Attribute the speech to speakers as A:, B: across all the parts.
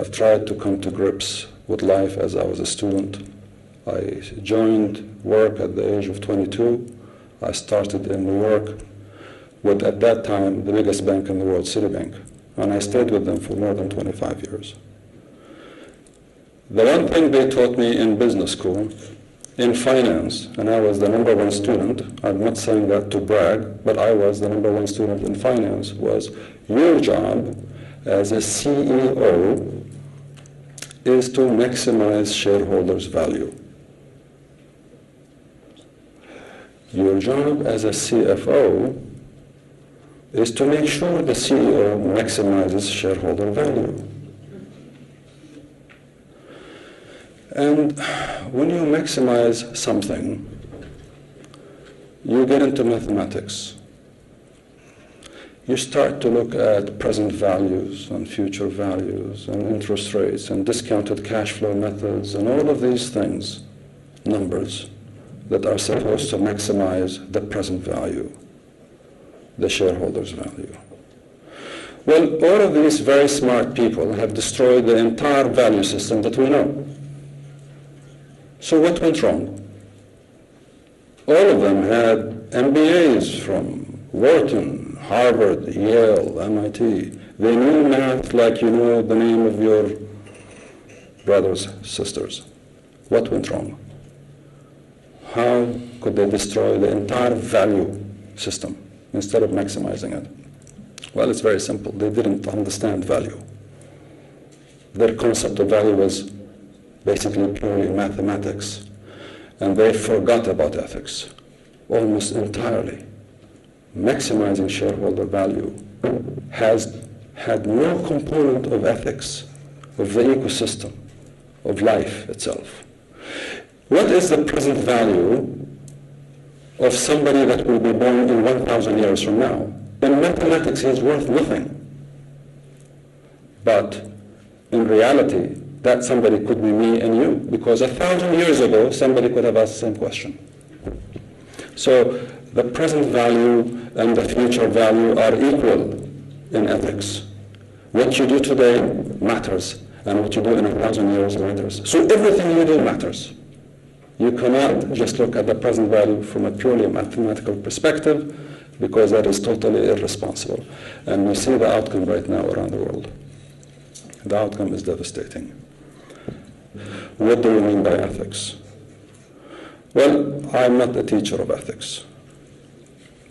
A: I've tried to come to grips with life as I was a student. I joined work at the age of 22. I started in New York with, at that time, the biggest bank in the world, Citibank. And I stayed with them for more than 25 years. The one thing they taught me in business school, in finance, and I was the #1 student, I'm not saying that to brag, but I was the #1 student in finance, was your job as a CEO is to maximize shareholders' value. Your job as a CFO is to make sure the CEO maximizes shareholder value. And when you maximize something, you get into mathematics. You start to look at present values and future values and interest rates and discounted cash flow methods and all of these things, numbers that are supposed to maximize the present value, the shareholder's value. Well, all of these very smart people have destroyed the entire value system that we know. So what went wrong? All of them had MBAs from Wharton, Harvard, Yale, MIT. They knew math like you know the name of your brothers, sisters. What went wrong? How could they destroy the entire value system instead of maximizing it? Well, it's very simple. They didn't understand value. Their concept of value was basically purely mathematics, and they forgot about ethics almost entirely. Maximizing shareholder value has had no component of ethics, of the ecosystem, of life itself. What is the present value of somebody that will be born in 1,000 years from now? In mathematics, he is worth nothing. But in reality, that somebody could be me and you, because 1,000 years ago, somebody could have asked the same question. So the present value and the future value are equal in ethics. What you do today matters, and what you do in 1,000 years matters. So everything you do matters. You cannot just look at the present value from a purely mathematical perspective, because that is totally irresponsible. And we see the outcome right now around the world. The outcome is devastating. What do we mean by ethics? Well, I'm not a teacher of ethics.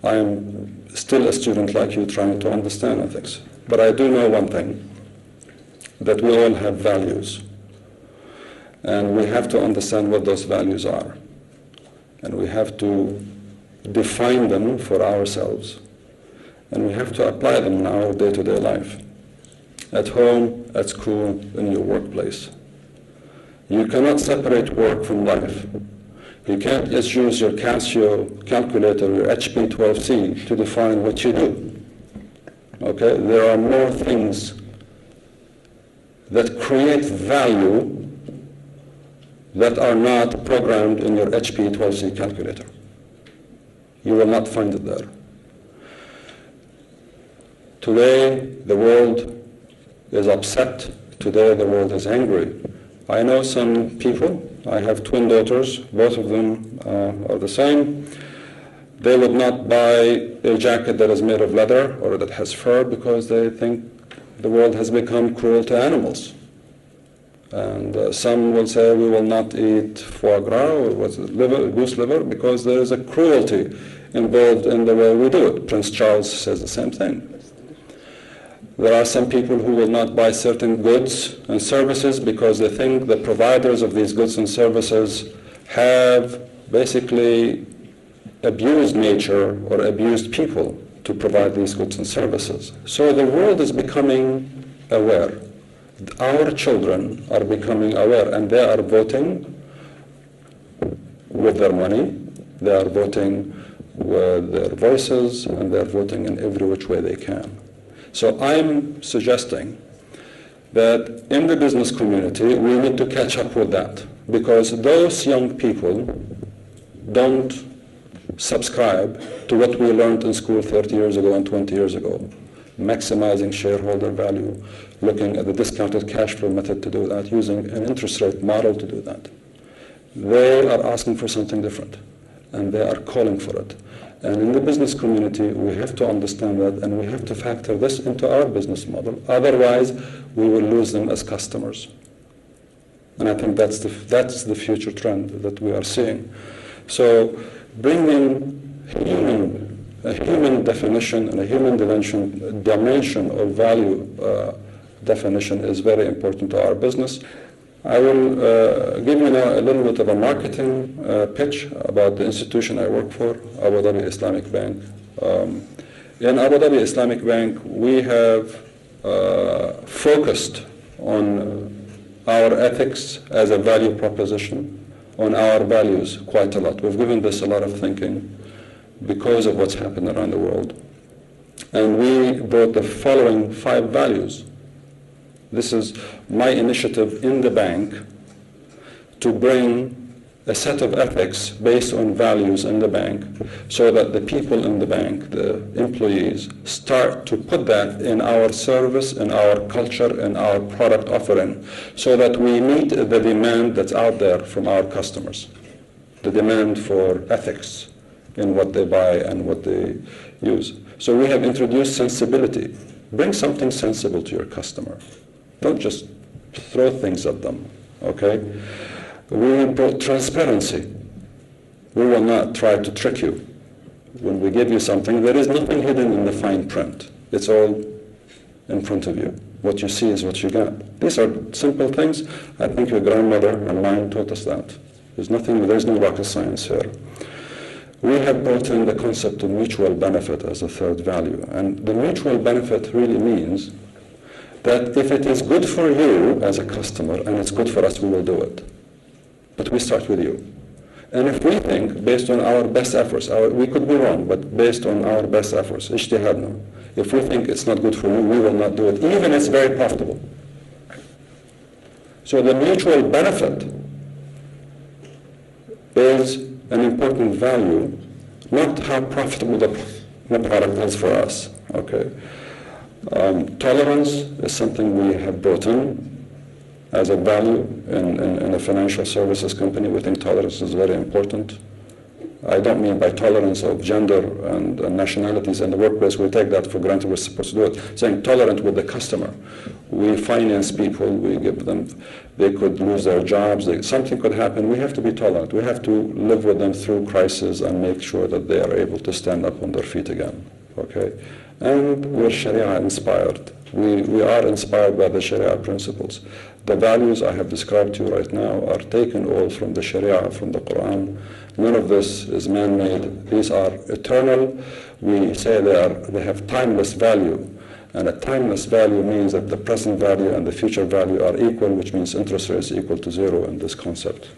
A: I am still a student like you trying to understand ethics. But I do know one thing, that we all have values. And we have to understand what those values are. And we have to define them for ourselves. And we have to apply them in our day-to-day life. At home, at school, in your workplace. You cannot separate work from life. You can't just use your Casio calculator, your HP12C, to define what you do. Okay? There are more things that create value that are not programmed in your HP12C calculator. You will not find it there. Today, the world is upset. Today, the world is angry. I know some people, I have twin daughters, both of them are the same. They would not buy a jacket that is made of leather or that has fur because they think the world has become cruel to animals. And some will say we will not eat foie gras or what's it, goose liver, because there is a cruelty involved in the way we do it. Prince Charles says the same thing. There are some people who will not buy certain goods and services because they think the providers of these goods and services have basically abused nature or abused people to provide these goods and services. So the world is becoming aware. Our children are becoming aware, and they are voting with their money, they are voting with their voices, and they're voting in every which way they can. So I'm suggesting that in the business community, we need to catch up with that, because those young people don't subscribe to what we learned in school 30 years ago and 20 years ago. Maximizing shareholder value, looking at the discounted cash flow method to do that, using an interest rate model to do that. They are asking for something different, and they are calling for it. And in the business community, we have to understand that, and we have to factor this into our business model. Otherwise, we will lose them as customers. And I think that's the future trend that we are seeing. So bringing a human definition and a human dimension of value definition is very important to our business. I will give you now a little bit of a marketing pitch about the institution I work for, Abu Dhabi Islamic Bank. In Abu Dhabi Islamic Bank, we have focused on our ethics as a value proposition, on our values quite a lot. We've given this a lot of thinking because of what's happened around the world. And we brought the following 5 values. This is my initiative in the bank to bring a set of ethics based on values in the bank so that the people in the bank, the employees, start to put that in our service, in our culture, in our product offering, so that we meet the demand that's out there from our customers, the demand for ethics in what they buy and what they use. So we have introduced sensibility. Bring something sensible to your customer. Don't just throw things at them, okay? We brought transparency. We will not try to trick you. When we give you something, there is nothing hidden in the fine print. It's all in front of you. What you see is what you get. These are simple things. I think your grandmother and mine taught us that. There's no rocket science here. We have brought in the concept of mutual benefit as a third value. And the mutual benefit really means that if it is good for you as a customer and it's good for us, we will do it. But we start with you. And if we think, based on our best efforts, we could be wrong, but based on our best efforts, ijtihadna, if we think it's not good for you, we will not do it, even if it's very profitable. So the mutual benefit is an important value, not how profitable the product is for us. Okay. Tolerance is something we have brought in as a value in a financial services company. We think tolerance is very important. I don't mean by tolerance of gender and nationalities in the workplace. We take that for granted. We're supposed to do it. Saying tolerant with the customer. We finance people. We give them, they could lose their jobs. Something could happen. We have to be tolerant. We have to live with them through crisis and make sure that they are able to stand up on their feet again. Okay? And we're Sharia inspired. We are inspired by the Sharia principles. The values I have described to you right now are taken all from the Sharia, from the Quran. None of this is man-made. These are eternal. We say they have timeless value. And a timeless value means that the present value and the future value are equal, which means interest rate is equal to 0 in this concept.